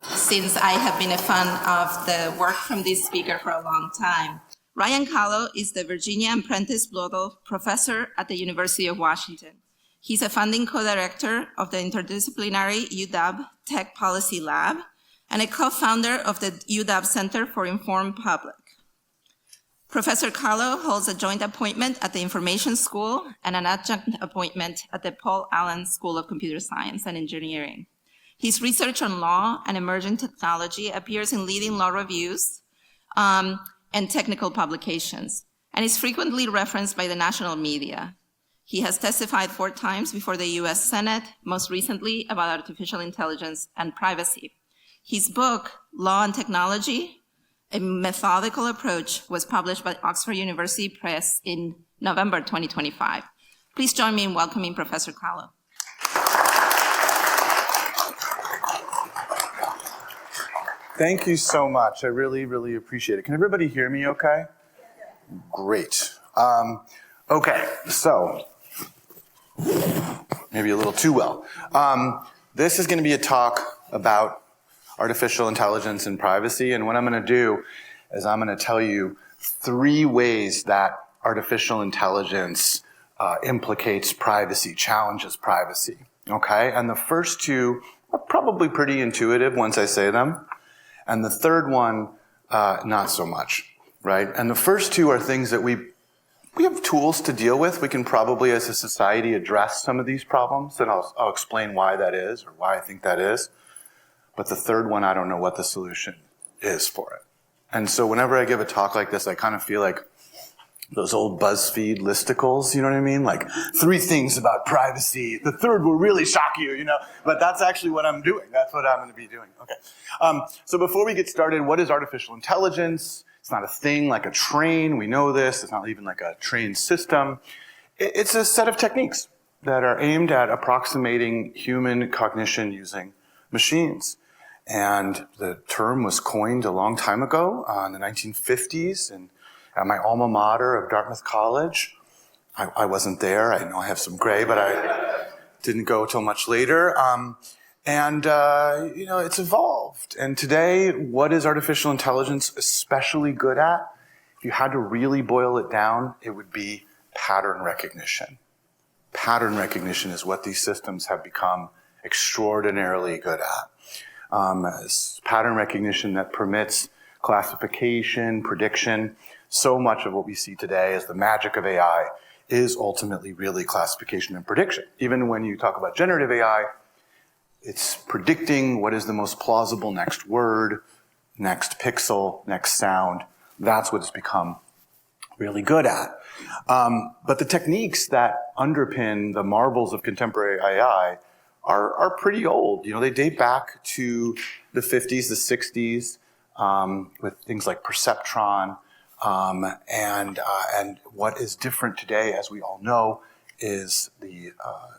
since I have been a fan of the work from this speaker for a long time. Ryan Kahlo is the Virginia and Prentice Bloedel Professor at the University of Washington. He's a founding co-director of the interdisciplinary UW Tech Policy Lab and a co-founder of the UW Center for Informed Public. Professor Kahlo holds a joint appointment at the Information School and an adjunct appointment at the Paul Allen School of Computer Science and Engineering. His research on law and emerging technology appears in leading law reviews and technical publications, and is frequently referenced by the national media. He has testified 4 times before the US Senate, most recently about artificial intelligence and privacy. His book, Law and Technology, A Methodical Approach, was published by Oxford University Press in November 2025. Please join me in welcoming Professor Kahlo. Thank you so much. I really, really appreciate it. Can everybody hear me okay? Great. Okay, so maybe a little too well. This is going to be a talk about artificial intelligence and privacy, and what I'm going to do is I'm going to tell you 3 ways that artificial intelligence implicates privacy, challenges privacy, okay? And the first 2 are probably pretty intuitive once I say them, and the third one, not so much, right? And the first 2 are things that we have tools to deal with. We can probably, as a society, address some of these problems, and I'll explain why that is, or why I think that is. But the third one, I don't know what the solution is for it. And so whenever I give a talk like this, I kind of feel like those old BuzzFeed listicles, you know what I mean? Like 3 things about privacy. The third will really shock you, you know? But that's actually what I'm doing. That's what I'm going to be doing. Okay. So before we get started, what is artificial intelligence? It's not a thing like a train. We know this. It's not even like a trained system. It's a set of techniques that are aimed at approximating human cognition using machines. And the term was coined a long time ago, in the 1950s, and at my alma mater of Dartmouth College. I wasn't there. I know I have some gray, but I didn't go till much later. You know, it's evolved. And today, what is artificial intelligence especially good at? If you had to really boil it down, it would be pattern recognition. Pattern recognition is what these systems have become extraordinarily good at. Pattern recognition that permits classification, prediction. So much of what we see today as the magic of AI is ultimately really classification and prediction. Even when you talk about generative AI, it's predicting what is the most plausible next word, next pixel, next sound. That's what it's become really good at. But the techniques that underpin the marvels of contemporary AI are pretty old. You know, they date back to the 50s, the 60s, with things like perceptron. And what is different today, as we all know, is the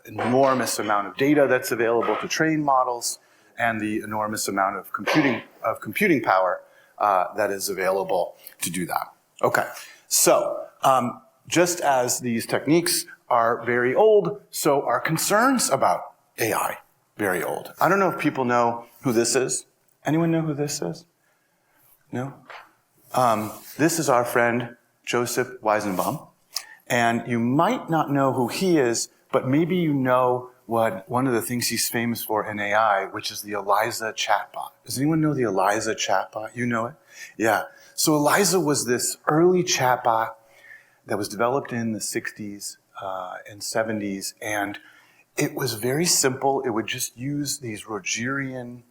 enormous amount of data that's available to train models and the enormous amount of computing power that is available to do that. Okay, so just as these techniques are very old, so are concerns about AI very old. I don't know if people know who this is. Anyone know who this is? No? This is our friend Joseph Weizenbaum. And you might not know who he is, but maybe you know what one of the things he's famous for in AI, which is the ELIZA chatbot. Does anyone know the ELIZA chatbot? You know it? Yeah. So ELIZA was this early chatbot that was developed in the 60s and 70s, and it was very simple. It would just use these Rogerian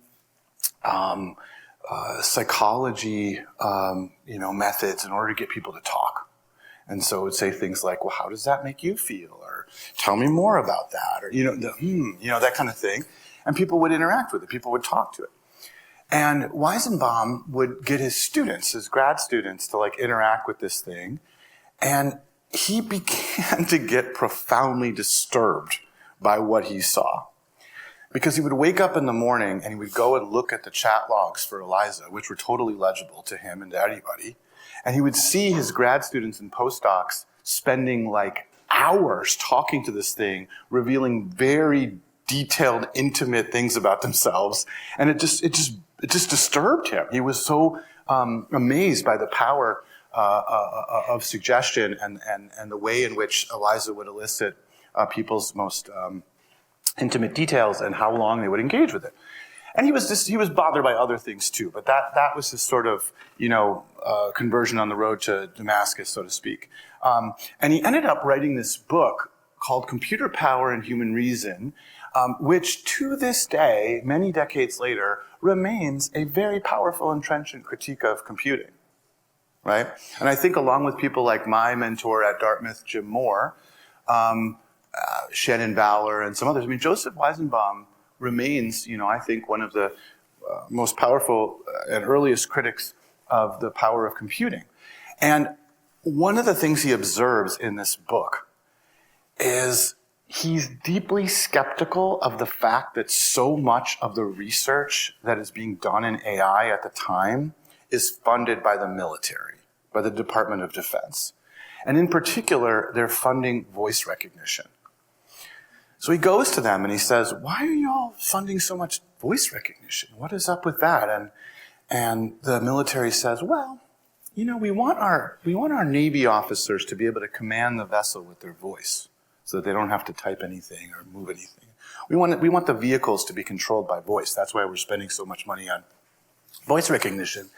psychology methods in order to get people to talk. And so it would say things like, well, how does that make you feel? Or tell me more about that. Or, that kind of thing. And people would interact with it. People would talk to it. And Weizenbaum would get his students, his grad students, to interact with this thing. And he began to get profoundly disturbed by what he saw. Because he would wake up in the morning and he would go and look at the chat logs for ELIZA, which were totally legible to him and to anybody. And he would see his grad students and postdocs spending hours talking to this thing, revealing very detailed, intimate things about themselves, and it just disturbed him. He was so amazed by the power of suggestion and the way in which Eliza would elicit people's most intimate details and how long they would engage with it. And he was bothered by other things too, but that was his sort of, conversion on the road to Damascus, so to speak. And he ended up writing this book called Computer Power and Human Reason, which to this day, many decades later, remains a very powerful and trenchant critique of computing, right? And I think along with people like my mentor at Dartmouth, Jim Moore, Shannon Bowler, and some others, Joseph Weizenbaum remains, I think, one of the most powerful and earliest critics of the power of computing. And one of the things he observes in this book is he's deeply skeptical of the fact that so much of the research that is being done in AI at the time is funded by the military, by the Department of Defense. And in particular, they're funding voice recognition. So he goes to them and he says, why are you all funding so much voice recognition? What is up with that? And the military says, well, we want our Navy officers to be able to command the vessel with their voice so that they don't have to type anything or move anything. We want the vehicles to be controlled by voice. That's why we're spending so much money on voice recognition.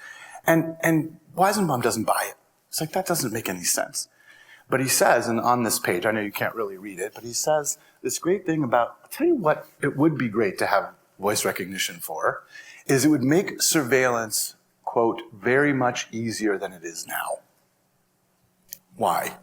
And Weizenbaum doesn't buy it. It's like, that doesn't make any sense. But he says, and on this page, I know you can't really read it, but he says this great thing about, I'll tell you what it would be great to have voice recognition for, is it would make surveillance, quote, very much easier than it is now. Why?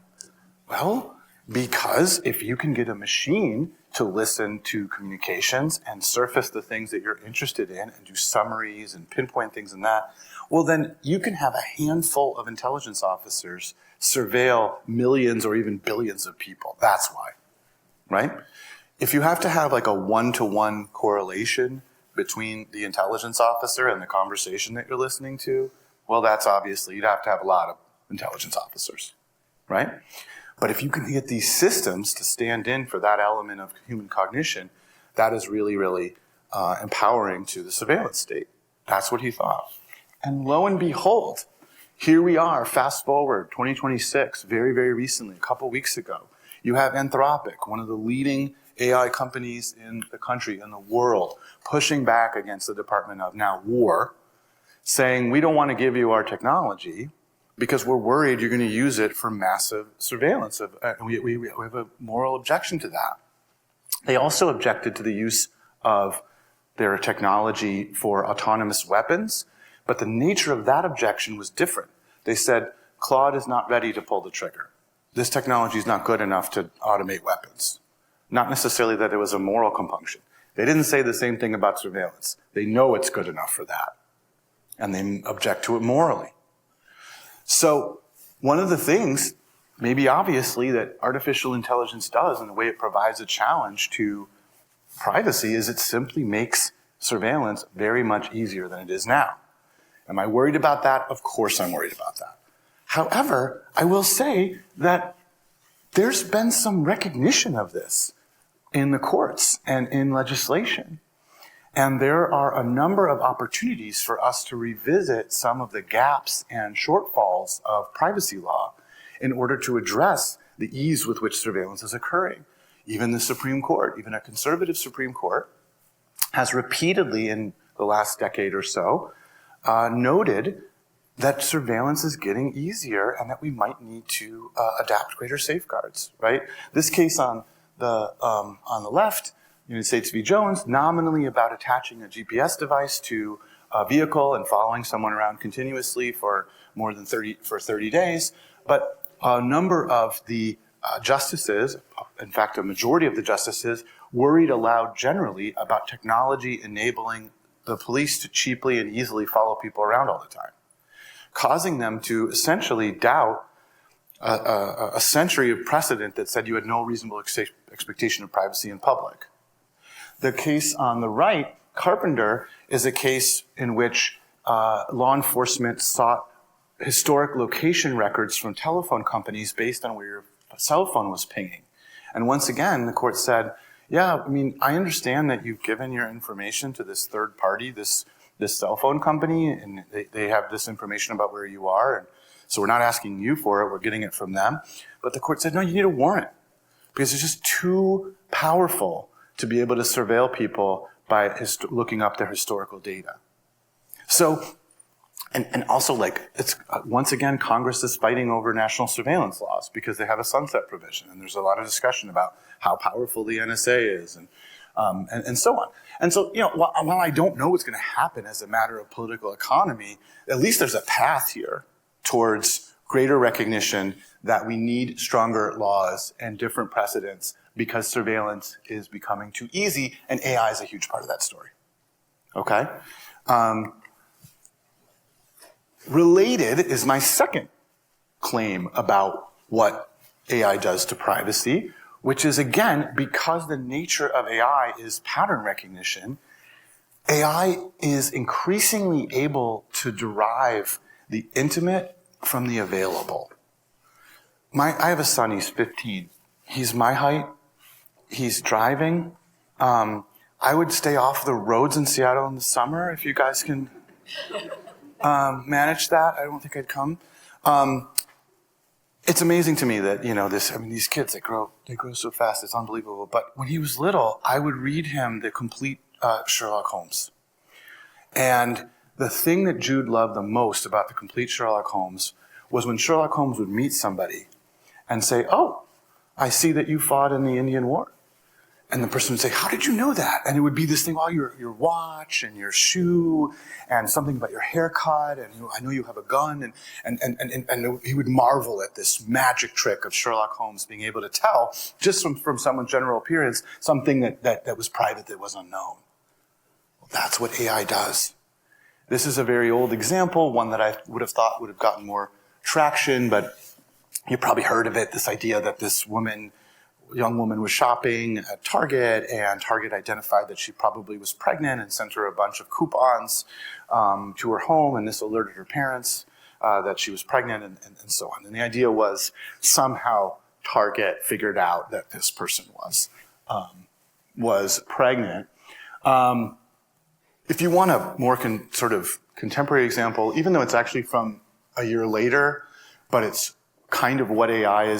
Well, because if you can get a machine to listen to communications and surface the things that you're interested in and do summaries and pinpoint things in that, well, then you can have a handful of intelligence officers surveil millions or even billions of people. That's why, right? If you have to have like a one-to-one correlation between the intelligence officer and the conversation that you're listening to, well, that's obviously, you'd have to have a lot of intelligence officers, right? But if you can get these systems to stand in for that element of human cognition, that is really, really empowering to the surveillance state. That's what he thought. And lo and behold, here we are, fast forward, 2026, very, very recently, a couple weeks ago. You have Anthropic, one of the leading AI companies in the country, in the world, pushing back against the Department of War, saying, we don't want to give you our technology because we're worried you're going to use it for massive surveillance. We have a moral objection to that. They also objected to the use of their technology for autonomous weapons, but the nature of that objection was different. They said, Claude is not ready to pull the trigger. This technology is not good enough to automate weapons. Not necessarily that it was a moral compunction. They didn't say the same thing about surveillance. They know it's good enough for that, and they object to it morally. So one of the things, maybe obviously, that artificial intelligence does in the way it provides a challenge to privacy is it simply makes surveillance very much easier than it is now. Am I worried about that? Of course I'm worried about that. However, I will say that there's been some recognition of this in the courts and in legislation. And there are a number of opportunities for us to revisit some of the gaps and shortfalls of privacy law in order to address the ease with which surveillance is occurring. Even the Supreme Court, even a conservative Supreme Court, has repeatedly in the last decade or so noted that surveillance is getting easier and that we might need to adapt greater safeguards, right? This case on the left, United States v. Jones, nominally about attaching a GPS device to a vehicle and following someone around continuously for more than 30 days. But a number of the justices, in fact, a majority of the justices, worried aloud generally about technology enabling the police to cheaply and easily follow people around all the time, causing them to essentially doubt a century of precedent that said you had no reasonable expectation of privacy in public. The case on the right, Carpenter, is a case in which law enforcement sought historic location records from telephone companies based on where your cell phone was pinging. And once again, the court said, Yeah, I mean, I understand that you've given your information to this third party, this cell phone company, and they have this information about where you are. And so we're not asking you for it, we're getting it from them. But the court said, no, you need a warrant because it's just too powerful to be able to surveil people by looking up their historical data. So, and also like, it's once again, Congress is fighting over national surveillance laws because they have a sunset provision. And there's a lot of discussion about how powerful the NSA is and so on. And so, you know, while I don't know what's going to happen as a matter of political economy, at least there's a path here towards greater recognition that we need stronger laws and different precedents because surveillance is becoming too easy, and AI is a huge part of that story. Okay? Related is my second claim about what AI does to privacy, which is, again, because the nature of AI is pattern recognition, AI is increasingly able to derive the intimate from the available. I have a son, he's 15. He's my height. He's driving. I would stay off the roads in Seattle in the summer if you guys can manage that. I don't think I'd come. It's amazing to me that, you know, these kids, they grow so fast. It's unbelievable. But when he was little, I would read him the complete Sherlock Holmes. And the thing that Jude loved the most about the complete Sherlock Holmes was when Sherlock Holmes would meet somebody and say, oh, I see that you fought in the Indian War. And the person would say, how did you know that? And it would be this thing, oh, your watch and your shoe and something about your haircut and I know you have a gun. And he would marvel at this magic trick of Sherlock Holmes being able to tell, just from someone's general appearance, something that was private, that was unknown. Well, that's what AI does. This is a very old example, one that I would have thought would have gotten more traction, but you probably heard of it, this idea that this young woman was shopping at Target, and Target identified that she probably was pregnant and sent her a bunch of coupons to her home, and this alerted her parents that she was pregnant and so on. And the idea was somehow Target figured out that this person was pregnant. If you want a more sort of contemporary example, even though it's actually from a year later, but it's kind of what AI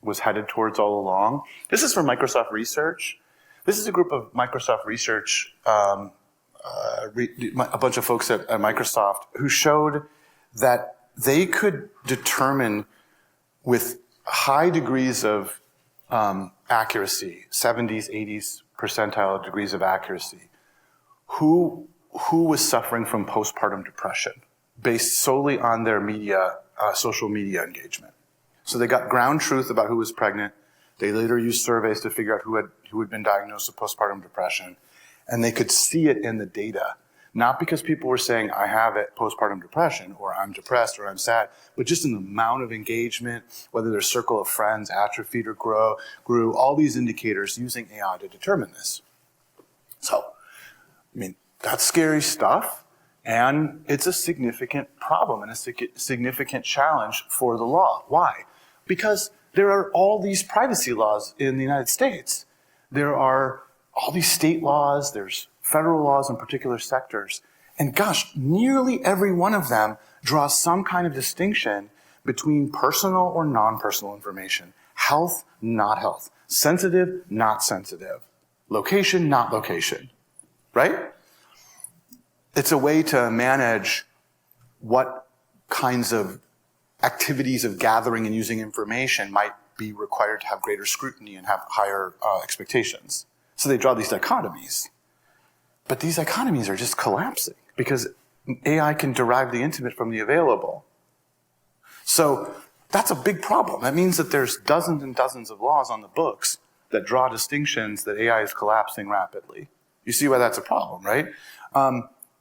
was headed towards all along. This is from Microsoft Research. This is a group of Microsoft Research, a bunch of folks at Microsoft who showed that they could determine with high degrees of accuracy, 70s, 80s percentile degrees of accuracy, who was suffering from postpartum depression based solely on their social media engagement. So they got ground truth about who was pregnant. They later used surveys to figure out who had been diagnosed with postpartum depression. And they could see it in the data. Not because people were saying, I have it, postpartum depression, or I'm depressed, or I'm sad, but just in the amount of engagement, whether their circle of friends atrophied or grew, all these indicators using AI to determine this. So, I mean, that's scary stuff. And it's a significant problem and a significant challenge for the law. Why? Because there are all these privacy laws in the United States. There are all these state laws, there's federal laws in particular sectors. And gosh, nearly every one of them draws some kind of distinction between personal or non-personal information. Health, not health. Sensitive, not sensitive. Location, not location. Right? It's a way to manage what kinds of activities of gathering and using information might be required to have greater scrutiny and have higher expectations. So they draw these dichotomies. But these dichotomies are just collapsing because AI can derive the intimate from the available. So that's a big problem. That means that there's dozens and dozens of laws on the books that draw distinctions that AI is collapsing rapidly. You see why that's a problem, right?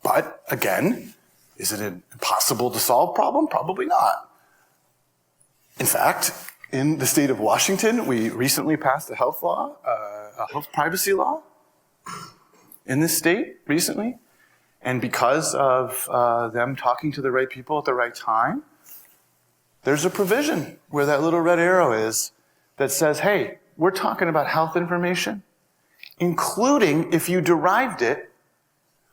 But again, is it an impossible to solve problem? Probably not. In fact, in the state of Washington, we recently passed a health law, a health privacy law in this state recently. And because of them talking to the right people at the right time, there's a provision where that little red arrow is that says, hey, we're talking about health information. including if you derived it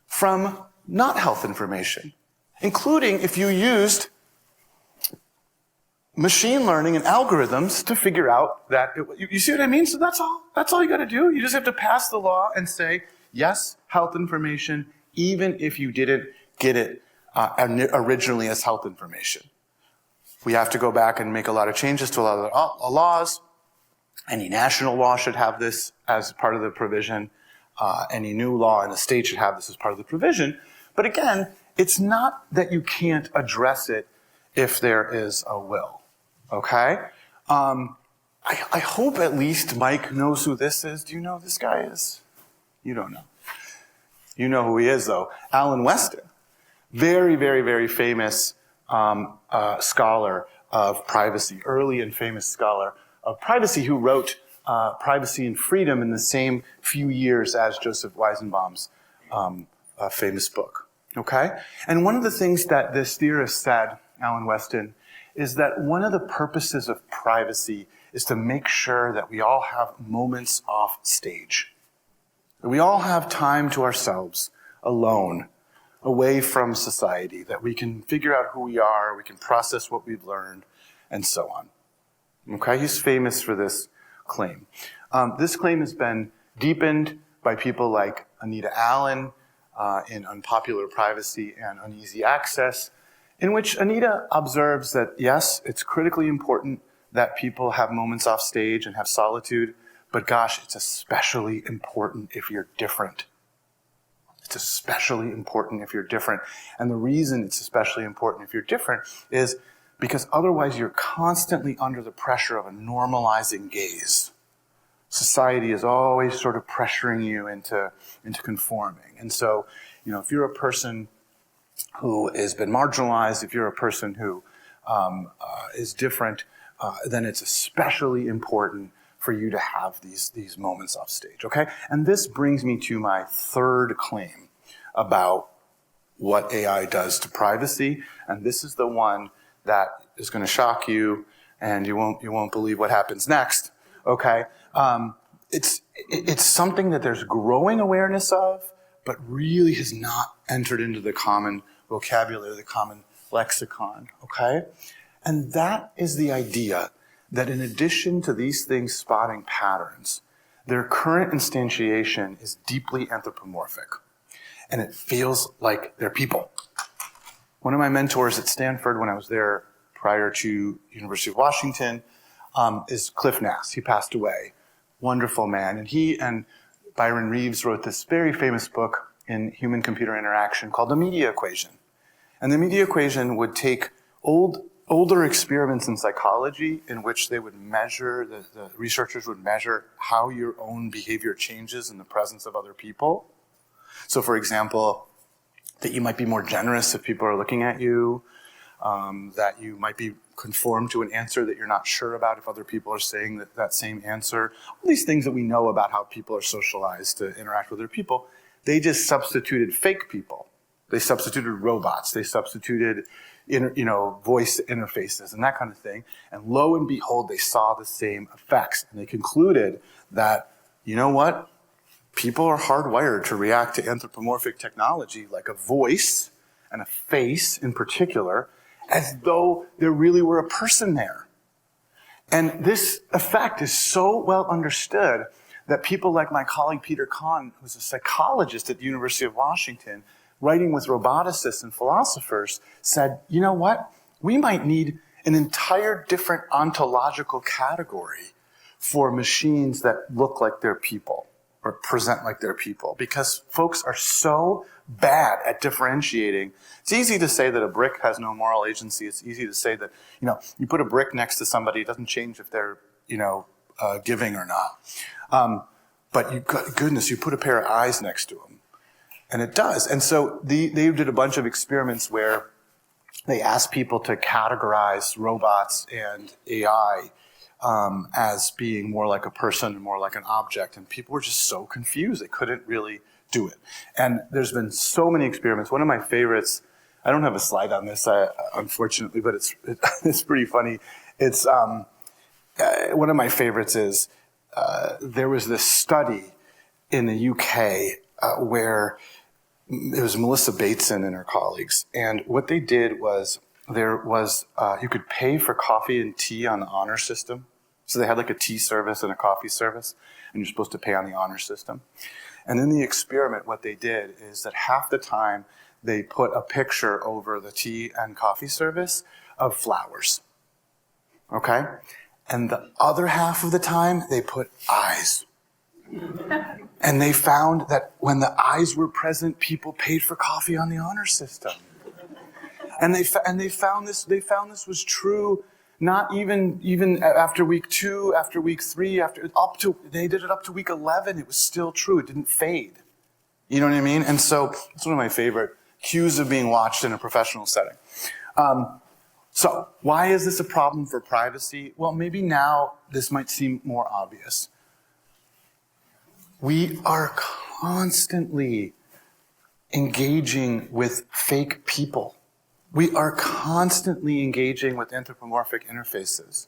from not health information, including if you used machine learning and algorithms to figure out that, you see what I mean? So that's all you got to do. You just have to pass the law and say, yes, health information, even if you didn't get it originally as health information. We have to go back and make a lot of changes to a lot of the laws. Any national law should have this as part of the provision. Any new law in the state should have this as part of the provision. But again, it's not that you can't address it if there is a will. Okay? I hope at least Mike knows who this is. Do you know who this guy is? You don't know. You know who he is, though. Alan Weston. Very, very, very famous scholar of privacy, early and famous scholar of privacy who wrote Privacy and Freedom in the same few years as Joseph Weizenbaum's famous book. Okay? And one of the things that this theorist said, Alan Weston, is that one of the purposes of privacy is to make sure that we all have moments off stage. That we all have time to ourselves, alone, away from society, that we can figure out who we are, we can process what we've learned, and so on. Okay, he's famous for this claim. This claim has been deepened by people like Anita Allen in Unpopular Privacy and Uneasy Access, in which Anita observes that, yes, it's critically important that people have moments off stage and have solitude, but gosh, it's especially important if you're different. It's especially important if you're different. And the reason it's especially important if you're different is because otherwise you're constantly under the pressure of a normalizing gaze. Society is always sort of pressuring you into conforming. And so, if you're a person who has been marginalized, if you're a person who is different, then it's especially important for you to have these moments off stage, okay? And this brings me to my third claim about what AI does to privacy, and this is the one that is going to shock you, and you won't believe what happens next, okay? It's something that there's growing awareness of, but really has not entered into the common vocabulary, the common lexicon, okay? And that is the idea that in addition to these things spotting patterns, their current instantiation is deeply anthropomorphic, and it feels like they're people. One of my mentors at Stanford when I was there prior to University of Washington is Cliff Nass. He passed away. Wonderful man. And he and Byron Reeves wrote this very famous book in human-computer interaction called The Media Equation. And the media equation would take older experiments in psychology in which they would measure, the researchers would measure how your own behavior changes in the presence of other people. So for example, that you might be more generous if people are looking at you, that you might be conform to an answer that you're not sure about if other people are saying that same answer. All these things that we know about how people are socialized to interact with other people, they just substituted fake people. They substituted robots. They substituted voice interfaces and that kind of thing. And lo and behold, they saw the same effects. And they concluded that, you know what? People are hardwired to react to anthropomorphic technology like a voice and a face in particular, as though there really were a person there. And this effect is so well understood that people like my colleague Peter Kahn, who's a psychologist at the University of Washington, writing with roboticists and philosophers, said, you know what? We might need an entire different ontological category for machines that look like they're people or present like they're people, because folks are so bad at differentiating. It's easy to say that a brick has no moral agency. It's easy to say that, you put a brick next to somebody, it doesn't change if they're, giving or not. But you put a pair of eyes next to them, and it does. And so they did a bunch of experiments where they asked people to categorize robots and AI as being more like a person and more like an object. And people were just so confused. They couldn't really do it. And there's been so many experiments. One of my favorites, I don't have a slide on this, unfortunately, but it's pretty funny. It's one of my favorites is there was this study in the UK where it was Melissa Bateson and her colleagues. And what they did was you could pay for coffee and tea on the honor system. So they had like a tea service and a coffee service, and you're supposed to pay on the honor system. And in the experiment, what they did is that half the time they put a picture over the tea and coffee service of flowers. Okay? And the other half of the time, they put eyes. And they found that when the eyes were present, people paid for coffee on the honor system. And they found this was true not even after week 2, after week 3, they did it up to week 11. It was still true. It didn't fade. You know what I mean? And so it's one of my favorite cues of being watched in a professional setting. So why is this a problem for privacy? Well, maybe now this might seem more obvious. We are constantly engaging with fake people. We are constantly engaging with anthropomorphic interfaces.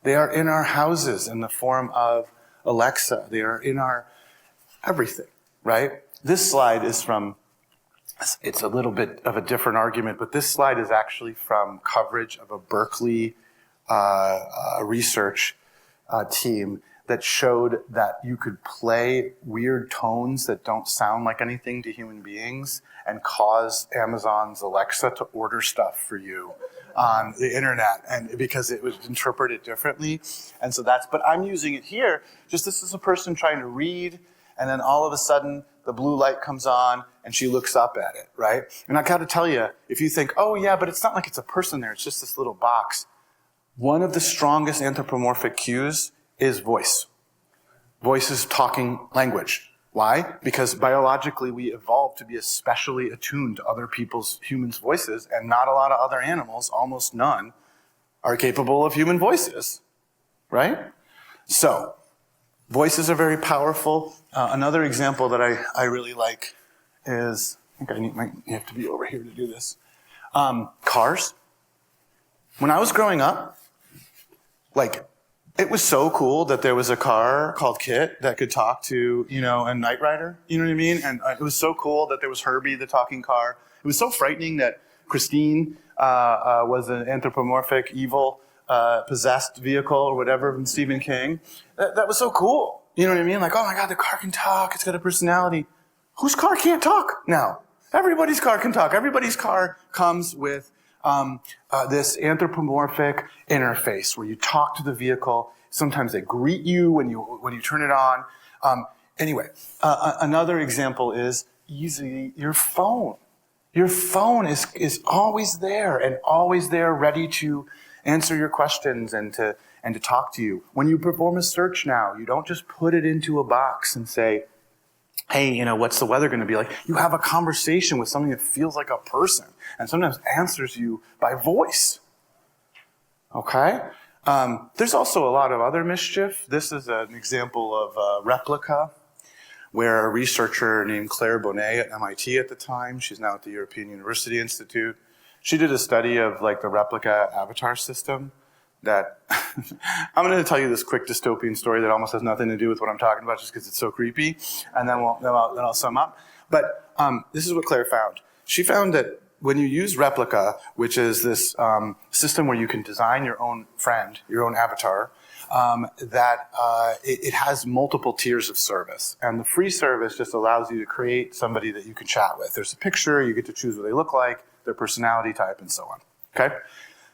They are in our houses in the form of Alexa. They are in our everything, right? This slide is from, it's a little bit of a different argument, but this slide is actually from coverage of a Berkeley research team that showed that you could play weird tones that don't sound like anything to human beings and cause Amazon's Alexa to order stuff for you on the internet, and because it would interpret it differently. And so but I'm using it here, just this is a person trying to read, and then all of a sudden the blue light comes on and she looks up at it, right? And I gotta tell you, if you think, oh yeah, but it's not like it's a person there, it's just this little box. One of the strongest anthropomorphic cues is voice. Voice is talking language. Why? Because biologically we evolved to be especially attuned to other humans' voices, and not a lot of other animals, almost none, are capable of human voices, right? So, voices are very powerful. Another example that I really like is, I think I have to be over here to do this. Cars. When I was growing up, it was so cool that there was a car called Kit that could talk to, a Knight Rider, you know what I mean? And it was so cool that there was Herbie, the talking car. It was so frightening that Christine was an anthropomorphic, evil, possessed vehicle or whatever from Stephen King. That was so cool. You know what I mean? Like, oh my God, the car can talk. It's got a personality. Whose car can't talk now? Everybody's car can talk. Everybody's car comes with this anthropomorphic interface where you talk to the vehicle. Sometimes they greet you when you turn it on. Anyway, another example is easily your phone. Your phone is always there and always there, ready to answer your questions and to talk to you. When you perform a search now, you don't just put it into a box and say, hey, what's the weather going to be like? You have a conversation with something that feels like a person and sometimes answers you by voice. Okay? There's also a lot of other mischief. This is an example of replica, where a researcher named Claire Bonnet at MIT at the time, she's now at the European University Institute, she did a study of the replica avatar system that, I'm going to tell you this quick dystopian story that almost has nothing to do with what I'm talking about just because it's so creepy, and then I'll sum up. But this is what Claire found. She found that when you use replica, which is this system where you can design your own friend, your own avatar, it has multiple tiers of service. And the free service just allows you to create somebody that you can chat with. There's a picture, you get to choose what they look like, their personality type, and so on. Okay?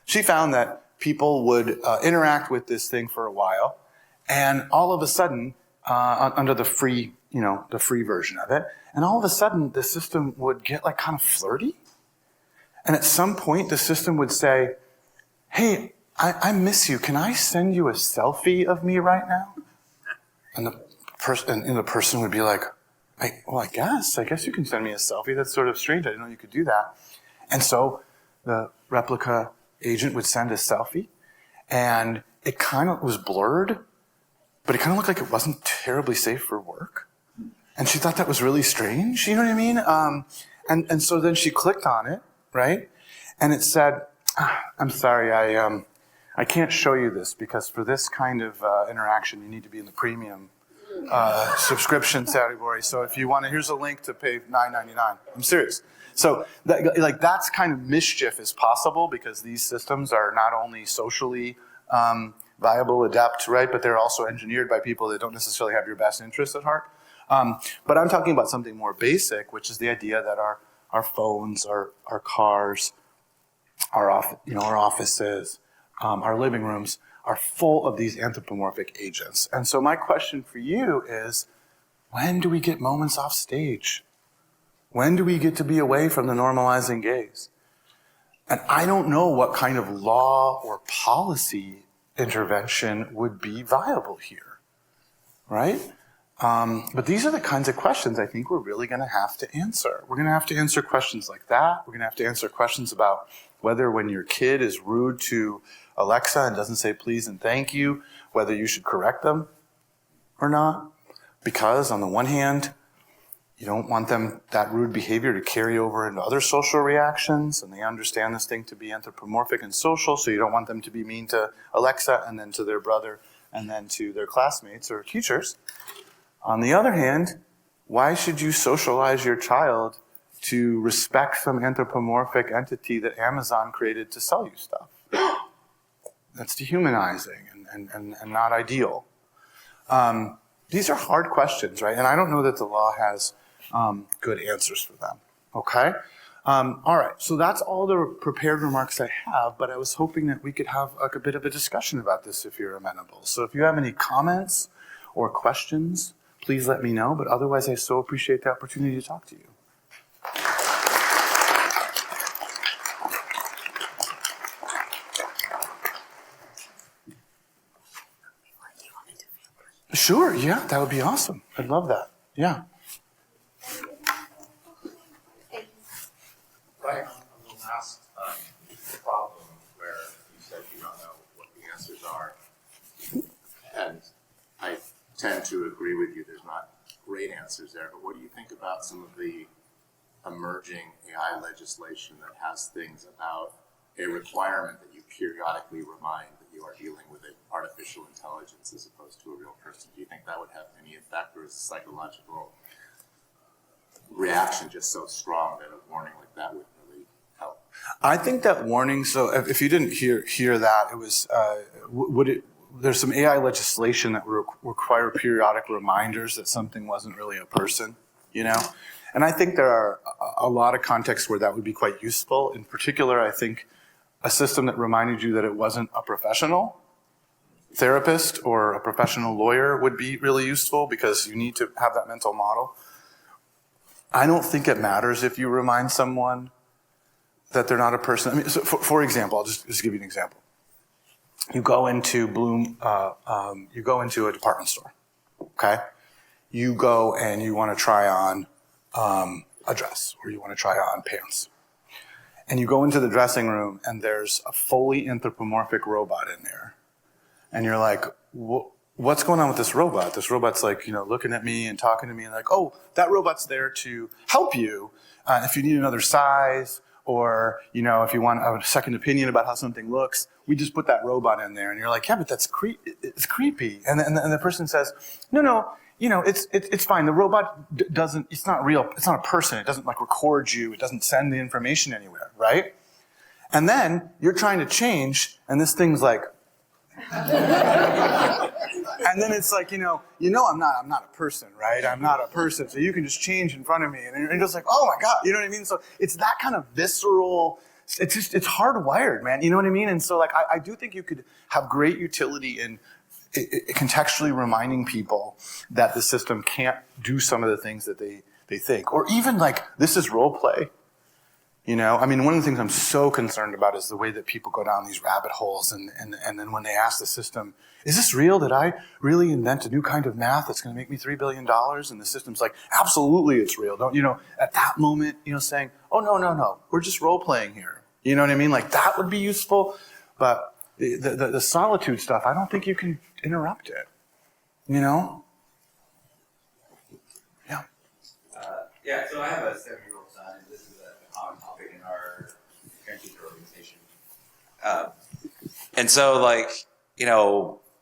She found that people would interact with this thing for a while, and all of a sudden, under the free version of it, and all of a sudden the system would get kind of flirty. And at some point the system would say, hey, I miss you. Can I send you a selfie of me right now? And the person would be like, well, I guess you can send me a selfie. That's sort of strange. I didn't know you could do that. And so the replica agent would send a selfie, and it kind of was blurred, but it kind of looked like it wasn't terribly safe for work. And she thought that was really strange, you know what I mean? And so then she clicked on it, right? And it said, I'm sorry, I can't show you this because for this kind of interaction, you need to be in the premium subscription category. So if you want to, here's a link to pay $9.99. I'm serious. So that's kind of mischief is possible because these systems are not only socially viable, adept, right, but they're also engineered by people that don't necessarily have your best interests at heart. But I'm talking about something more basic, which is the idea that our phones, our cars, our offices, our living rooms are full of these anthropomorphic agents. And so my question for you is, when do we get moments off stage? When do we get to be away from the normalizing gaze? And I don't know what kind of law or policy intervention would be viable here, right? But these are the kinds of questions I think we're really going to have to answer. We're going to have to answer questions like that. We're going to have to answer questions about whether when your kid is rude to Alexa and doesn't say please and thank you, whether you should correct them or not. Because on the one hand, you don't want that rude behavior to carry over into other social reactions, and they understand this thing to be anthropomorphic and social, so you don't want them to be mean to Alexa and then to their brother and then to their classmates or teachers. On the other hand, why should you socialize your child to respect some anthropomorphic entity that Amazon created to sell you stuff? That's dehumanizing and not ideal. These are hard questions, right? And I don't know that the law has good answers for them, okay? All right, so that's all the prepared remarks I have, but I was hoping that we could have a bit of a discussion about this if you're amenable. So if you have any comments or questions, please let me know, but otherwise I so appreciate the opportunity to talk to you. Sure, yeah, that would be awesome. I'd love that. Yeah. Right on the last problem where you said you don't know what the answers are, and I tend to agree with you, there's not great answers there, but what do you think about some of the emerging AI legislation that has things about a requirement that you periodically remind that you are dealing with an artificial intelligence as opposed to a real person? Do you think that would have any effect, or is psychological reaction just so strong that a warning like that wouldn't really help? I think that warning, so if you didn't hear that, it was, there's some AI legislation that require periodic reminders that something wasn't really a person, you know? And I think there are a lot of contexts where that would be quite useful. In particular, I think a system that reminded you that it wasn't a professional therapist or a professional lawyer would be really useful, because you need to have that mental model. I don't think it matters if you remind someone that they're not a person. I mean, so for example, I'll just give you an example. You go into you go into a department store, okay? You go and you want to try on a dress, or you want to try on pants. And you go into the dressing room and there's a fully anthropomorphic robot in there. And you're like, what's going on with this robot? This robot's like, looking at me and talking to me, and like, oh, that robot's there to help you if you need another size, or, if you want a second opinion about how something looks, we just put that robot in there. And you're like, yeah, but it's creepy. And the person says, no, it's fine. The robot doesn't, it's not real. It's not a person. It doesn't record you. It doesn't send the information anywhere, right? And then you're trying to change, and this thing's like, and then it's like, I'm not a person, right? I'm not a person. So you can just change in front of me. And you're just like, oh my God, you know what I mean? So it's that kind of visceral, it's hardwired, man. You know what I mean? And so I do think you could have great utility in contextually reminding people that the system can't do some of the things that they think. Or even this is role play. I mean, one of the things I'm so concerned about is the way that people go down these rabbit holes, and then when they ask the system, is this real? Did I really invent a new kind of math that's going to make me $3 billion? And the system's like, absolutely it's real. Don't, at that moment, saying, oh, no, we're just role playing here. You know what I mean? That would be useful, but the solitude stuff, I don't think you can interrupt it, Yeah. Yeah, so I have a 7-year-old son, and this is a common topic in our parent-teacher organization. And so,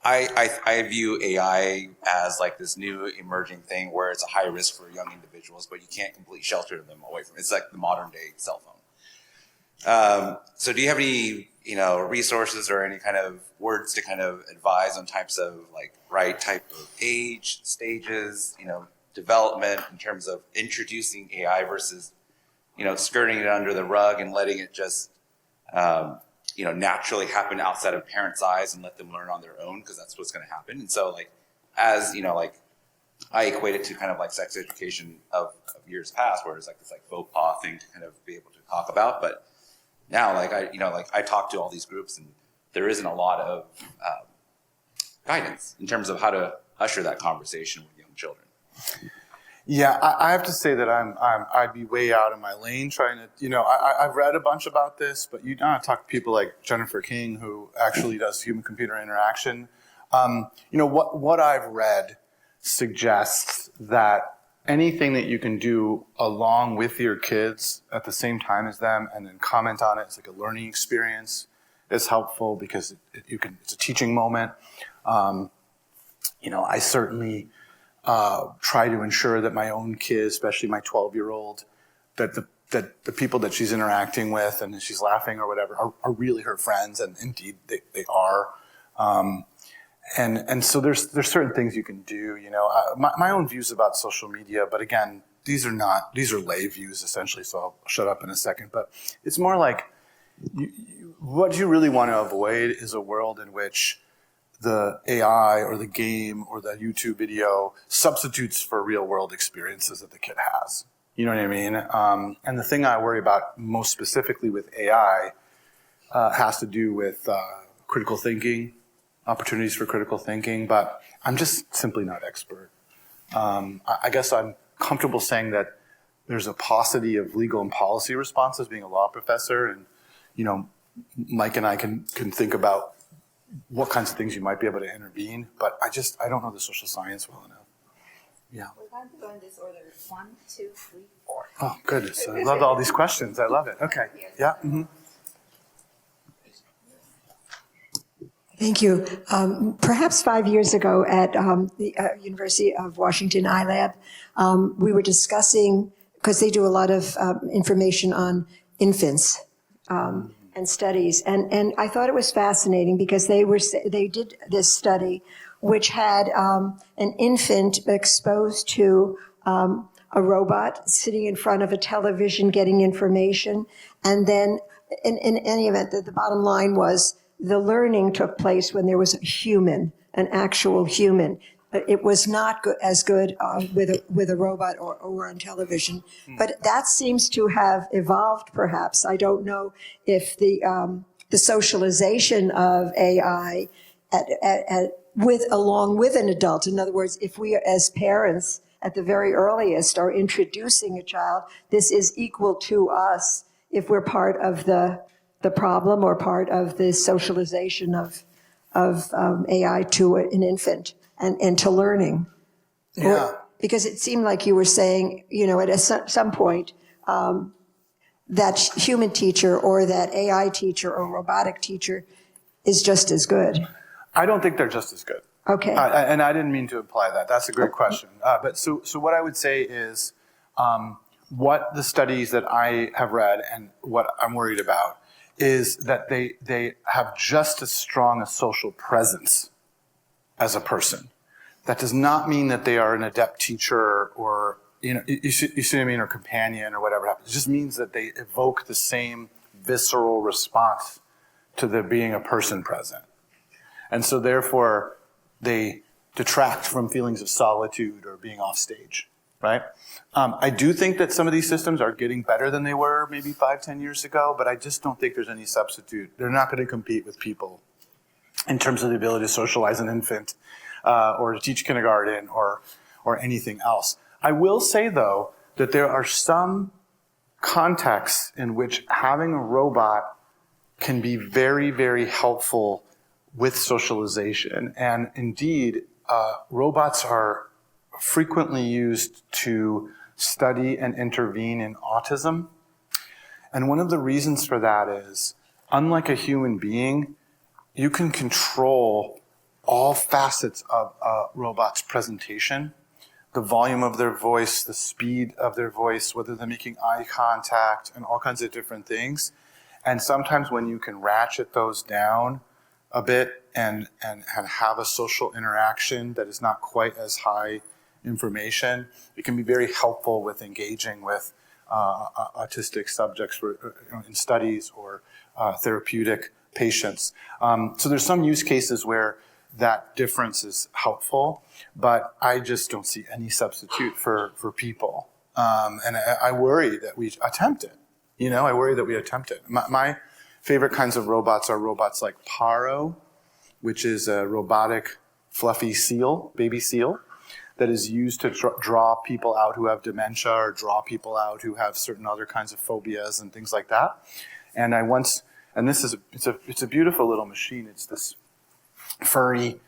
I view AI as like this new emerging thing where it's a high risk for young individuals, but you can't completely shelter them away from it. It's like the modern day cell phone. So do you have any, resources or any kind of words to kind of advise on types of like right type of age, stages, development in terms of introducing AI versus, skirting it under the rug and letting it just, naturally happen outside of parents' eyes and let them learn on their own, because that's what's going to happen. And so I equate it to kind of like sex education of years past, where it's like this like faux pas thing to kind of be able to talk about. But now, I talk to all these groups, and there isn't a lot of guidance in terms of how to usher that conversation with young children. Yeah, I have to say that I'd be way out of my lane trying to, I've read a bunch about this, but you talk to people like Jennifer King, who actually does human-computer interaction. What I've read suggests that anything that you can do along with your kids at the same time as them and then comment on it, it's like a learning experience, is helpful because it's a teaching moment. I certainly try to ensure that my own kids, especially my 12-year-old, that the people that she's interacting with and she's laughing or whatever are really her friends, and indeed they are. And so there's certain things you can do. My own views about social media, but again, these are lay views essentially. So I'll shut up in a second. But it's more like what you really want to avoid is a world in which the AI or the game or the YouTube video substitutes for real world experiences that the kid has. You know what I mean? And the thing I worry about most specifically with AI has to do with critical thinking, opportunities for critical thinking, but I'm just simply not expert. I guess I'm comfortable saying that there's a paucity of legal and policy responses being a law professor, and Mike and I can think about what kinds of things you might be able to intervene, but I don't know the social science well enough. Yeah. We're going to go in this order: 1, 2, 3, 4. Oh, goodness. I love all these questions. I love it. Okay. Yeah. Mm-hmm. Thank you. Perhaps 5 years ago at the University of Washington iLab, we were discussing, because they do a lot of information on infants and studies, and I thought it was fascinating because they did this study which had an infant exposed to a robot sitting in front of a television getting information, and then in any event, the bottom line was the learning took place when there was a human, an actual human. It was not as good with a robot or on television. But that seems to have evolved, perhaps. I don't know if the socialization of AI along with an adult. In other words, if we as parents at the very earliest are introducing a child, this is equal to us if we're part of the problem or part of the socialization of AI to an infant and to learning. Yeah. Because it seemed like you were saying, at some point, that human teacher or that AI teacher or robotic teacher is just as good. I don't think they're just as good. Okay. And I didn't mean to imply that. That's a great question. But so what I would say is what the studies that I have read and what I'm worried about is that they have just as strong a social presence as a person. That does not mean that they are an adept teacher or, you see what I mean, or companion or whatever happens. It just means that they evoke the same visceral response to there being a person present. And so therefore, they detract from feelings of solitude or being off stage, right? I do think that some of these systems are getting better than they were maybe 5-10 years ago, but I just don't think there's any substitute. They're not going to compete with people in terms of the ability to socialize an infant or to teach kindergarten or anything else. I will say, though, that there are some contexts in which having a robot can be very, very helpful with socialization. And indeed, robots are frequently used to study and intervene in autism. And one of the reasons for that is, unlike a human being, you can control all facets of a robot's presentation, the volume of their voice, the speed of their voice, whether they're making eye contact, and all kinds of different things. And sometimes when you can ratchet those down a bit and have a social interaction that is not quite as high information, it can be very helpful with engaging with autistic subjects in studies or therapeutic patients. So there's some use cases where that difference is helpful, but I just don't see any substitute for people. And I worry that we attempt it. I worry that we attempt it. My favorite kinds of robots are robots like Paro, which is a robotic fluffy seal, baby seal, that is used to draw people out who have dementia or draw people out who have certain other kinds of phobias and things like that. And it's a beautiful little machine. It's this furry,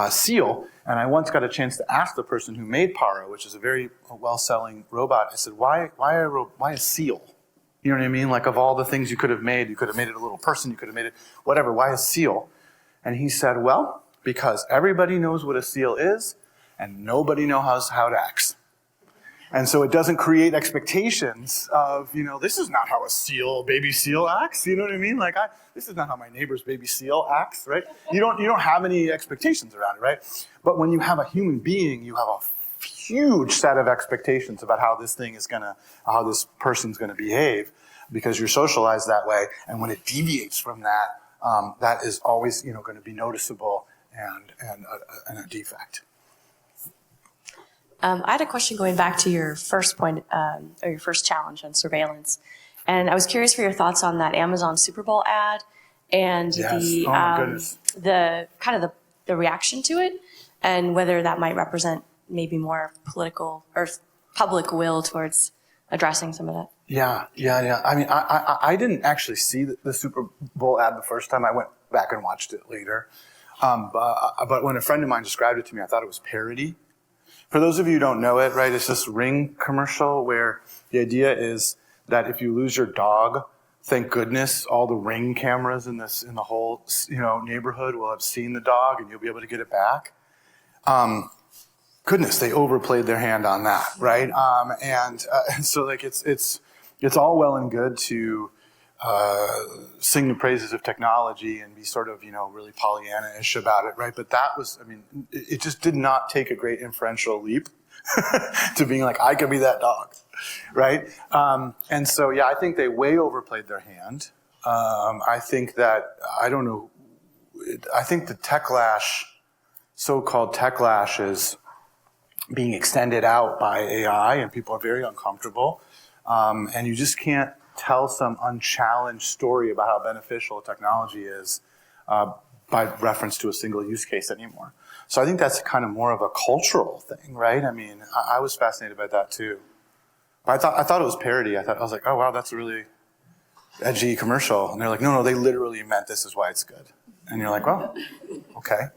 seal. And I once got a chance to ask the person who made Paro, which is a very well-selling robot. I said, why a seal? You know what I mean? Like, of all the things you could have made it a little person, you could have made it whatever. Why a seal? And he said, well, because everybody knows what a seal is, and nobody knows how it acts. And so it doesn't create expectations of, this is not how a baby seal acts. You know what I mean? Like, this is not how my neighbor's baby seal acts, right? You don't have any expectations around it, right? But when you have a human being, you have a huge set of expectations about how this person's gonna behave, because you're socialized that way. And when it deviates from that, that is always, going to be noticeable and a defect. I had a question going back to your first point, or your first challenge on surveillance. And I was curious for your thoughts on that Amazon Super Bowl ad and the kind of the reaction to it, and whether that might represent maybe more political or public will towards addressing some of that. Yeah. I mean, I didn't actually see the Super Bowl ad the first time. I went back and watched it later. But when a friend of mine described it to me, I thought it was parody. For those of you who don't know it, right, it's this Ring commercial where the idea is that if you lose your dog, thank goodness all the Ring cameras in the whole neighborhood will have seen the dog and you'll be able to get it back. Goodness, they overplayed their hand on that, right? And so like it's all well and good to sing the praises of technology and be sort of, really Pollyanna-ish about it, right? But it just did not take a great inferential leap to being like, I could be that dog, right? And so, yeah, I think they way overplayed their hand. I think that, I think the so-called techlash is being extended out by AI, and people are very uncomfortable. And you just can't tell some unchallenged story about how beneficial technology is by reference to a single use case anymore. So I think that's kind of more of a cultural thing, right? I mean, I was fascinated by that too. But I thought it was parody. I was like, oh wow, that's a really edgy commercial. And they're like, no, they literally meant this is why it's good. And you're like, well, okay.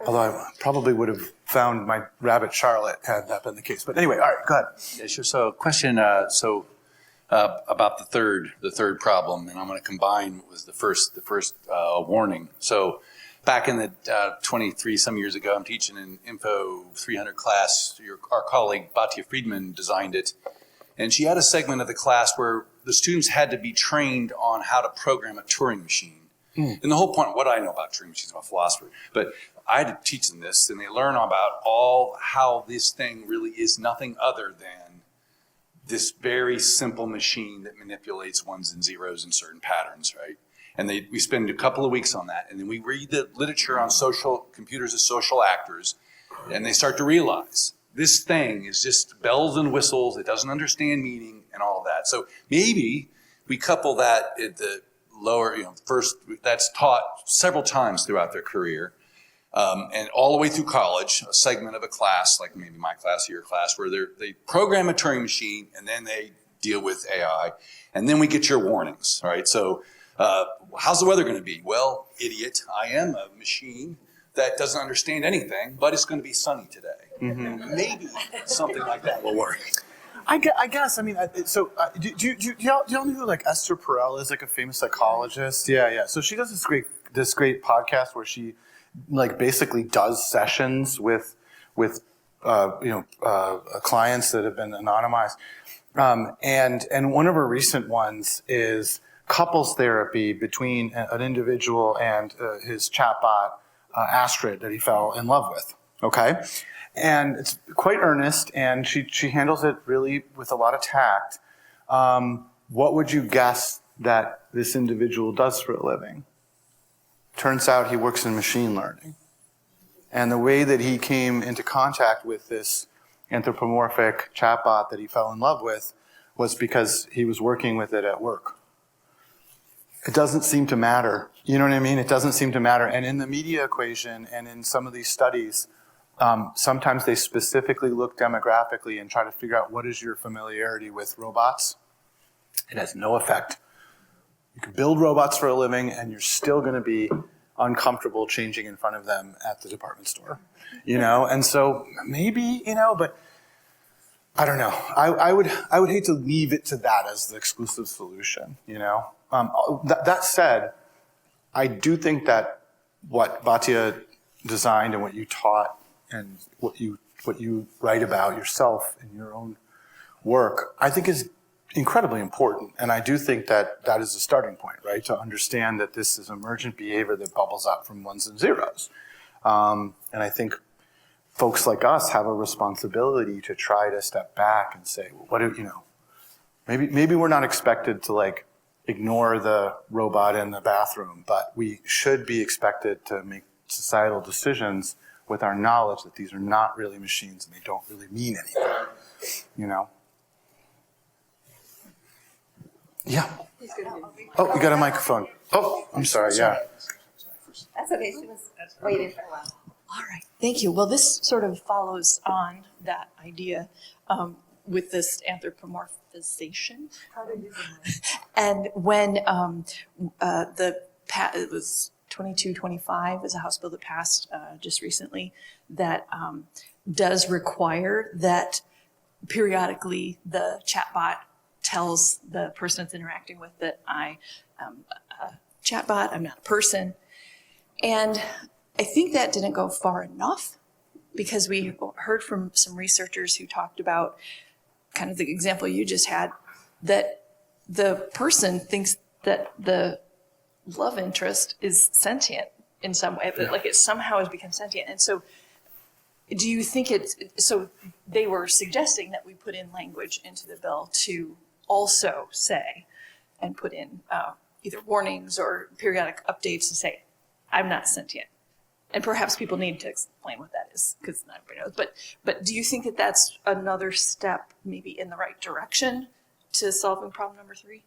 Although I probably would have found my rabbit Charlotte had that been the case. But anyway, all right, go ahead. Yeah, sure. So question, about the third problem, and I'm going to combine with the first warning. So back in the 23 some years ago, I'm teaching an Info 300 class. Our colleague Batya Friedman designed it, and she had a segment of the class where the students had to be trained on how to program a Turing machine. And the whole point, what I know about Turing machines, I'm a philosopher, but I had to teach them this, and they learn about how this thing really is nothing other than this very simple machine that manipulates ones and zeros in certain patterns, right? And we spend a couple of weeks on that, and then we read the literature on computers as social actors, and they start to realize this thing is just bells and whistles, it doesn't understand meaning and all of that. So maybe we couple that at the lower, first, that's taught several times throughout their career. And all the way through college, a segment of a class, like maybe my class or your class, where they program a Turing machine and then they deal with AI. And then we get your warnings, all right? So how's the weather going to be? Well, idiot, I am a machine that doesn't understand anything, but it's going to be sunny today. Mm-hmm. Maybe something like that will work. I guess. I mean, do y'all know who like Esther Perel is, like a famous psychologist? Yeah. So she does this great this great podcast where she like basically does sessions with clients that have been anonymized. And one of her recent ones is couples therapy between an individual and his chatbot, Astrid, that he fell in love with. Okay? And it's quite earnest, and she handles it really with a lot of tact. What would you guess that this individual does for a living? Turns out he works in machine learning. And the way that he came into contact with this anthropomorphic chatbot that he fell in love with was because he was working with it at work. It doesn't seem to matter. You know what I mean? It doesn't seem to matter. And in the media equation and in some of these studies, sometimes they specifically look demographically and try to figure out what is your familiarity with robots. It has no effect. You can build robots for a living and you're still going to be uncomfortable changing in front of them at the department store, And so maybe, but I don't know. I would hate to leave it to that as the exclusive solution, That said, I do think that what Batya designed and what you taught and what you write about yourself in your own work, I think is incredibly important. And I do think that that is a starting point, right? To understand that this is emergent behavior that bubbles up from ones and zeros. And I think folks like us have a responsibility to try to step back and say, well, maybe we're not expected to like ignore the robot in the bathroom, but we should be expected to make societal decisions with our knowledge that these are not really machines and they don't really mean anything, Yeah. Oh, you got a microphone. Oh, I'm sorry, yeah. That's okay, she was waiting for a while. All right, thank you. Well, this sort of follows on that idea with this anthropomorphization. And when it was 2225 is a House bill that passed just recently that does require that periodically the chatbot tells the person it's interacting with that I am a chatbot, I'm not a person. And I think that didn't go far enough because we heard from some researchers who talked about kind of the example you just had, that the person thinks that the love interest is sentient in some way, that like it somehow has become sentient. And so do you think so they were suggesting that we put in language into the bill to also say and put in either warnings or periodic updates to say, I'm not sentient. And perhaps people need to explain what that is because not everybody knows. But do you think that that's another step maybe in the right direction to solving problem number 3?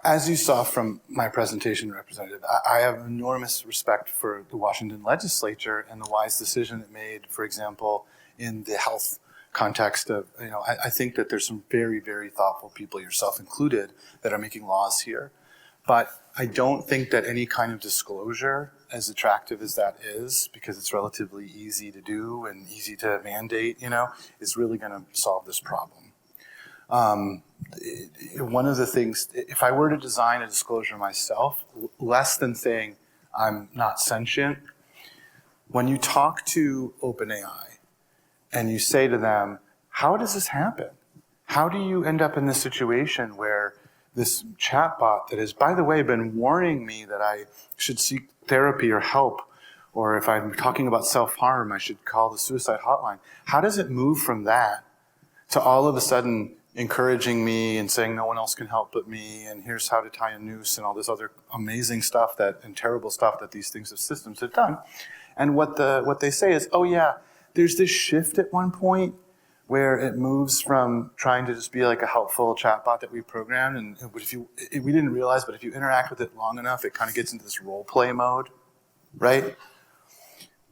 As you saw from my presentation, Representative, I have enormous respect for the Washington legislature and the wise decision it made, for example, in the health context of, I think that there's some very, very thoughtful people, yourself included, that are making laws here. But I don't think that any kind of disclosure, as attractive as that is, because it's relatively easy to do and easy to mandate, is really going to solve this problem. One of the things, if I were to design a disclosure myself, less than saying I'm not sentient, when you talk to OpenAI and you say to them, how does this happen? How do you end up in this situation where this chatbot that has, by the way, been warning me that I should seek therapy or help, or if I'm talking about self-harm, I should call the suicide hotline. How does it move from that to all of a sudden encouraging me and saying no one else can help but me, and here's how to tie a noose and all this other amazing stuff and terrible stuff that these systems have done? And what they say is, oh yeah, there's this shift at one point where it moves from trying to just be like a helpful chatbot that we programmed, and we didn't realize, but if you interact with it long enough, it kind of gets into this role play mode, right?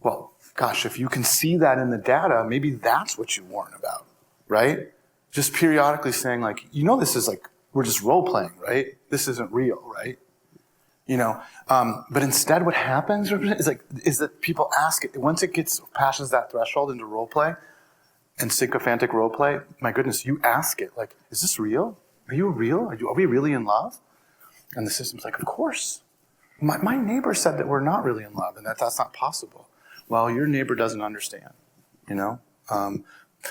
Well, gosh, if you can see that in the data, maybe that's what you warn about, right? Just periodically saying like, this is like, we're just role playing, right? This isn't real, right? But instead what happens is that people ask it, once it passes that threshold into role play, and sycophantic role play, my goodness, you ask it, like, is this real? Are you real? Are we really in love? And the system's like, of course. my neighbor said that we're not really in love and that's not possible. Well, your neighbor doesn't understand, you know?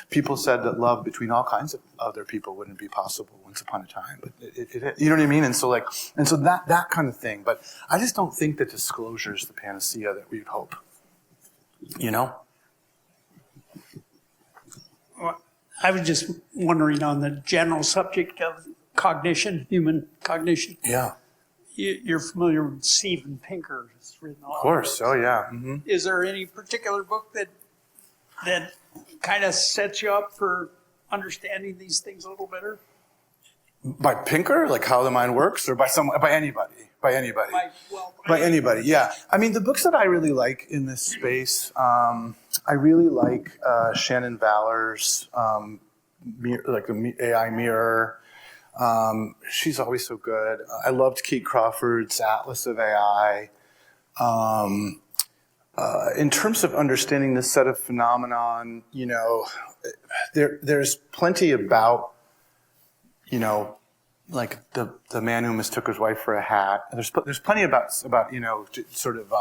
People said that love between all kinds of other people wouldn't be possible once upon a time, but you know what I mean? And so that kind of thing. But I just don't think that disclosure is the panacea that we'd hope, you know? Well, I was just wondering on the general subject of cognition, human cognition. Yeah. You're familiar with Steven Pinker. It's written all Of course. Oh, yeah. Mm-hmm. Is there any particular book that kind of sets you up for understanding these things a little better? By Pinker, like how the mind works, or by anybody? By anybody. By anybody, yeah. I mean, the books that I really like in this space, I really like Shannon Valler's, like the AI Mirror. She's always so good. I loved Kate Crawford's Atlas of AI. In terms of understanding this set of phenomenon, you know, there's plenty about, you know, like the man who mistook his wife for a hat. There's plenty about you know, sort of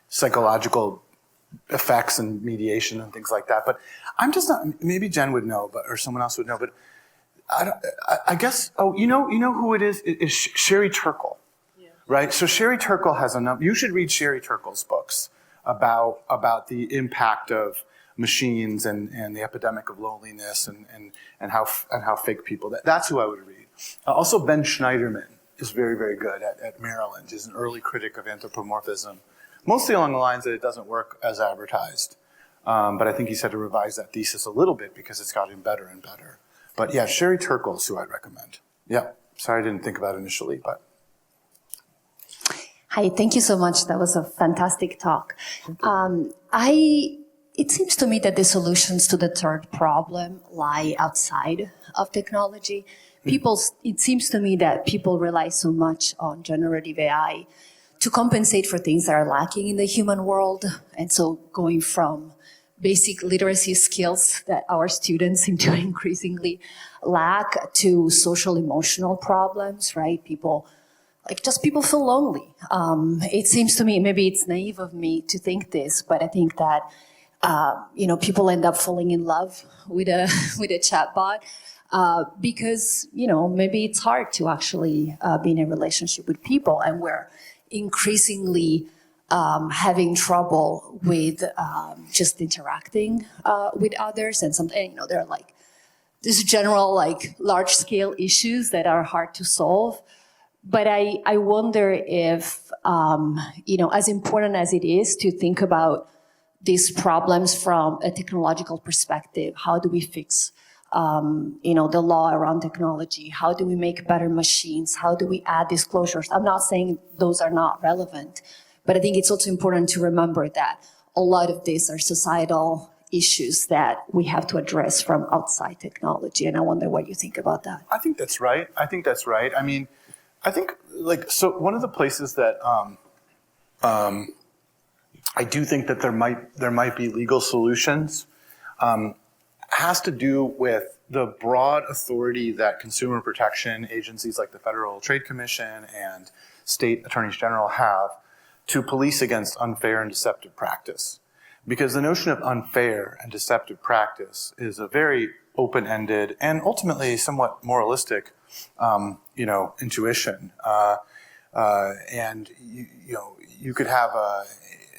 psychological effects and mediation and things like that. But I'm just not. Maybe Jen would know, or someone else would know. But I guess. Oh, you know who it is? It is Sherry Turkle, right? So Sherry Turkle has a number. You should read Sherry Turkle's books about the impact of machines and the epidemic of loneliness and how fake people. That's who I would read. Also, Ben Schneiderman is very, very good at Maryland. He's an early critic of anthropomorphism, mostly along the lines that it doesn't work as advertised. But I think he's had to revise that thesis a little bit because it's gotten better and better. But yeah, Sherry Turkle is who I'd recommend. Yeah, sorry I didn't think about it initially, but. Hi, thank you so much. That was a fantastic talk. It seems to me that the solutions to the third problem lie outside of technology. It seems to me that people rely so much on generative AI to compensate for things that are lacking in the human world. And so going from basic literacy skills that our students seem to increasingly lack to social emotional problems, right? People feel lonely. It seems to me, maybe it's naive of me to think this, but I think that, people end up falling in love with a chatbot because, maybe it's hard to actually be in a relationship with people, and we're increasingly having trouble with just interacting with others, and there are like these general large scale issues that are hard to solve. But I wonder if, as important as it is to think about these problems from a technological perspective, how do we fix, the law around technology? How do we make better machines? How do we add disclosures? I'm not saying those are not relevant, but I think it's also important to remember that a lot of these are societal issues that we have to address from outside technology. And I wonder what you think about that. I think that's right. I mean, I think so one of the places that I do think that there might be legal solutions has to do with the broad authority that consumer protection agencies like the Federal Trade Commission and state attorneys general have to police against unfair and deceptive practice. Because the notion of unfair and deceptive practice is a very open-ended and ultimately somewhat moralistic intuition. And you could have a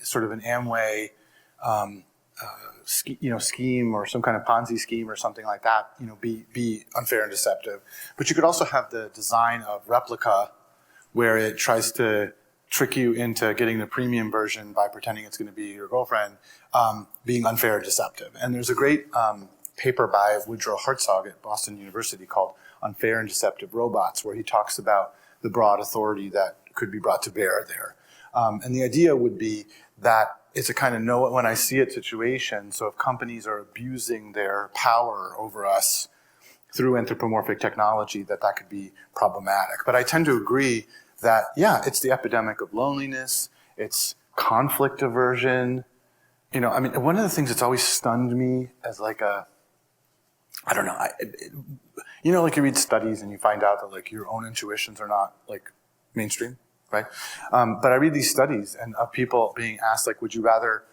sort of an Amway scheme or some kind of Ponzi scheme or something like that, be unfair and deceptive. But you could also have the design of Replica, where it tries to trick you into getting the premium version by pretending it's going to be your girlfriend, being unfair and deceptive. And there's a great paper by Woodrow Hartzog at Boston University called Unfair and Deceptive Robots, where he talks about the broad authority that could be brought to bear there. And the idea would be that it's a kind of know it when I see it situation. So if companies are abusing their power over us through anthropomorphic technology, that could be problematic. But I tend to agree that, yeah, it's the epidemic of loneliness, it's conflict aversion. One of the things that's always stunned me as you read studies and you find out that your own intuitions are not mainstream. right? But I read these studies and of people being asked, like, would you rather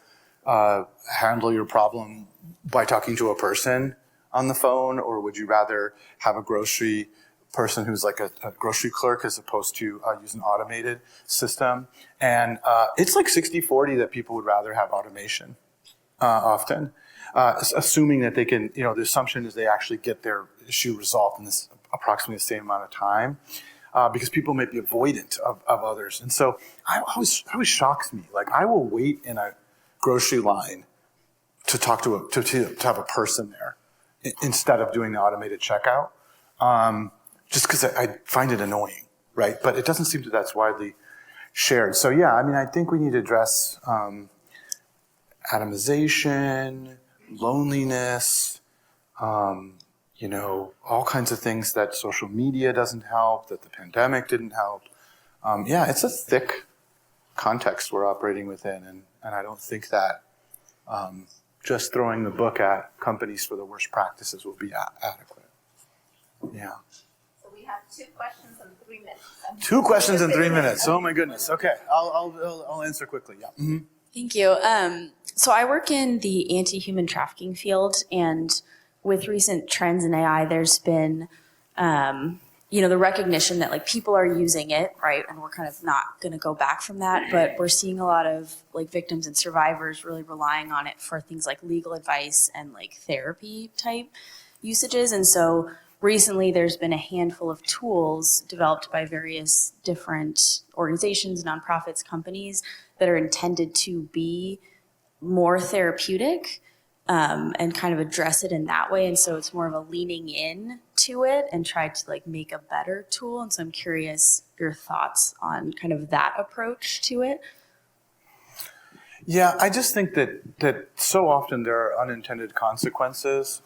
handle your problem by talking to a person on the phone, or would you rather have a grocery person who's like a grocery clerk as opposed to use an automated system? And it's like 60-40 that people would rather have automation often, assuming that they can, the assumption is they actually get their issue resolved in this approximately the same amount of time. Because people may be avoidant of others. And so it always shocks me. Like, I will wait in a grocery line to talk to have a person there instead of doing the automated checkout, just because I find it annoying, right? But it doesn't seem that's widely shared. So yeah, I mean, I think we need to address atomization, loneliness, all kinds of things that social media doesn't help, that the pandemic didn't help. It's a thick context we're operating within, and I don't think that just throwing the book at companies for the worst practices will be adequate. Yeah. So we have 2 questions and 3 minutes. 2 questions in 3 minutes. Oh my goodness. Okay, I'll answer quickly. Yeah. Mm-hmm. Thank you. So I work in the anti-human trafficking field, and with recent trends in AI, there's been, the recognition that like people are using it, right? And we're kind of not going to go back from that, but we're seeing a lot of like victims and survivors really relying on it for things like legal advice and like therapy type usages. And so recently there's been a handful of tools developed by various different organizations, nonprofits, companies that are intended to be more therapeutic. And kind of address it in that way. And so it's more of a leaning in to it and try to like make a better tool. And so I'm curious your thoughts on kind of that approach to it. Yeah, I just think that so often there are unintended consequences.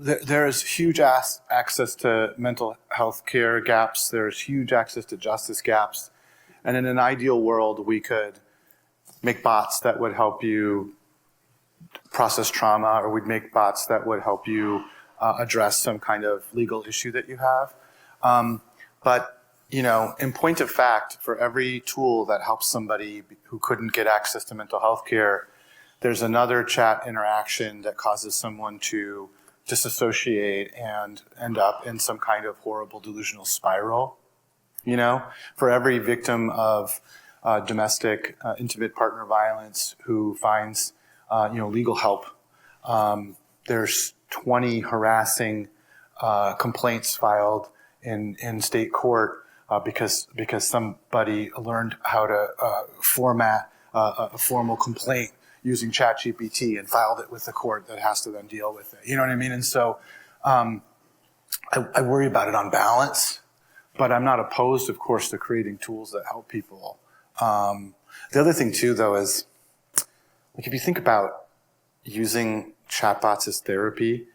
There's huge access to mental health care gaps. There's huge access to justice gaps. And in an ideal world, we could make bots that would help you process trauma, or we'd make bots that would help you address some kind of legal issue that you have. But in point of fact, for every tool that helps somebody who couldn't get access to mental health care, there's another chat interaction that causes someone to disassociate and end up in some kind of horrible delusional spiral. For every victim of domestic intimate partner violence who finds legal help, there's 20 harassing complaints filed in state court because somebody learned how to format a formal complaint using ChatGPT and filed it with the court that has to then deal with it. You know what I mean? And so I worry about it on balance, but I'm not opposed, of course, to creating tools that help people. The other thing too, though, is like if you think about using chatbots as therapy,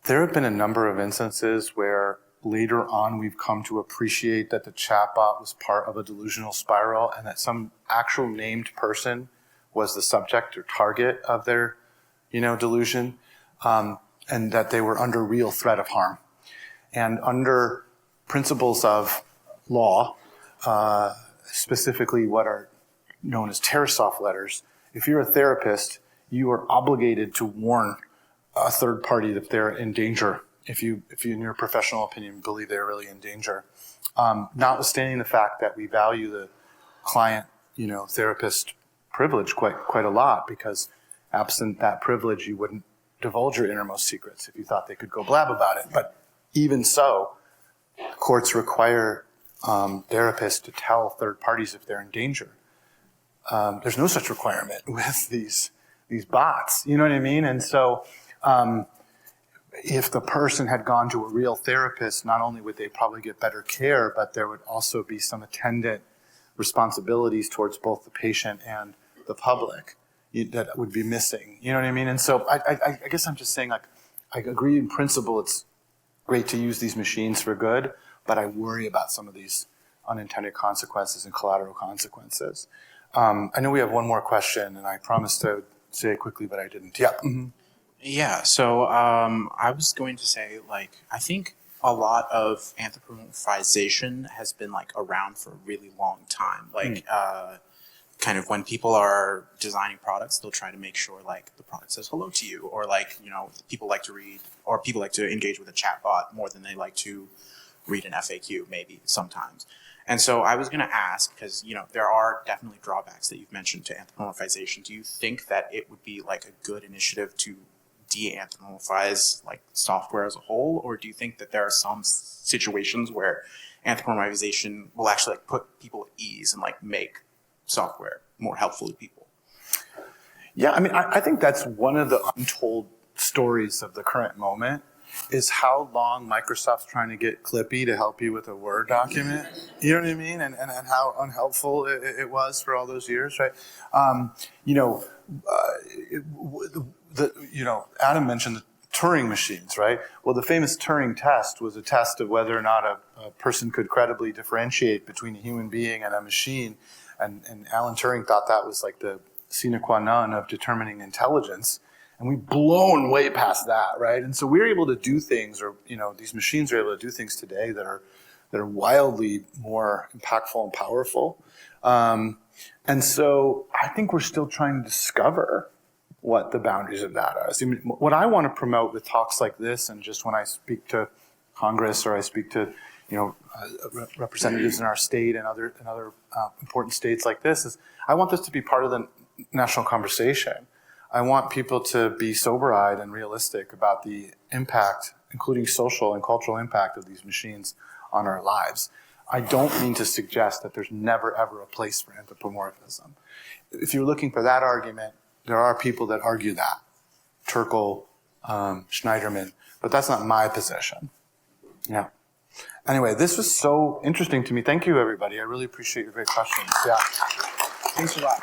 there have been a number of instances where later on we've come to appreciate that the chatbot was part of a delusional spiral and that some actual named person was the subject or target of their, delusion, and that they were under real threat of harm. And under principles of law, specifically what are known as Tarasoff letters, if you're a therapist, you are obligated to warn a third party that they're in danger, if you, in your professional opinion, believe they're really in danger. Notwithstanding the fact that we value the client, therapist privilege quite a lot, because absent that privilege, you wouldn't divulge your innermost secrets if you thought they could go blab about it. But even so, courts require therapists to tell third parties if they're in danger. There's no such requirement with these bots, you know what I mean? And so if the person had gone to a real therapist, not only would they probably get better care, but there would also be some attendant responsibilities towards both the patient and the public that would be missing, you know what I mean? And so I guess I'm just saying, like, I agree in principle it's great to use these machines for good, but I worry about some of these unintended consequences and collateral consequences. I know we have one more question, and I promised to say it quickly, but I didn't. Yeah. Mm-hmm. Yeah. So I was going to say, like, I think a lot of anthropomorphization has been like around for a really long time. Like kind of when people are designing products, they'll try to make sure like the product says hello to you, or like, you know, people like to read, or people like to engage with a chatbot more than they like to read an FAQ maybe sometimes. And so I was going to ask, because, you know, there are definitely drawbacks that you've mentioned to anthropomorphization. Do you think that it would be like a good initiative to de-anthropomorphize like software as a whole, or do you think that there are some situations where anthropomorphization will actually like put people at ease and like make software more helpful to people? Yeah, I mean, I think that's one of the untold stories of the current moment, is how long Microsoft's trying to get Clippy to help you with a Word document. You know what I mean? And how unhelpful it was for all those years, right? Adam mentioned the Turing machines, right? Well, the famous Turing test was a test of whether or not a person could credibly differentiate between a human being and a machine. And Alan Turing thought that was like the sine qua non of determining intelligence. And we've blown way past that, right? And so we're able to do things, or, you know, these machines are able to do things today that are wildly more impactful and powerful. And so I think we're still trying to discover what the boundaries of that are. So, what I want to promote with talks like this, and just when I speak to Congress or I speak to, you know, representatives in our state and other important states like this, is I want this to be part of the national conversation. I want people to be sober-eyed and realistic about the impact, including social and cultural impact, of these machines on our lives. I don't mean to suggest that there's never, ever a place for anthropomorphism. If you're looking for that argument, there are people that argue that. Turkle, Schneiderman, but that's not my position. Yeah. Anyway, this was so interesting to me. Thank you, everybody. I really appreciate your great questions. Yeah. Thanks a lot.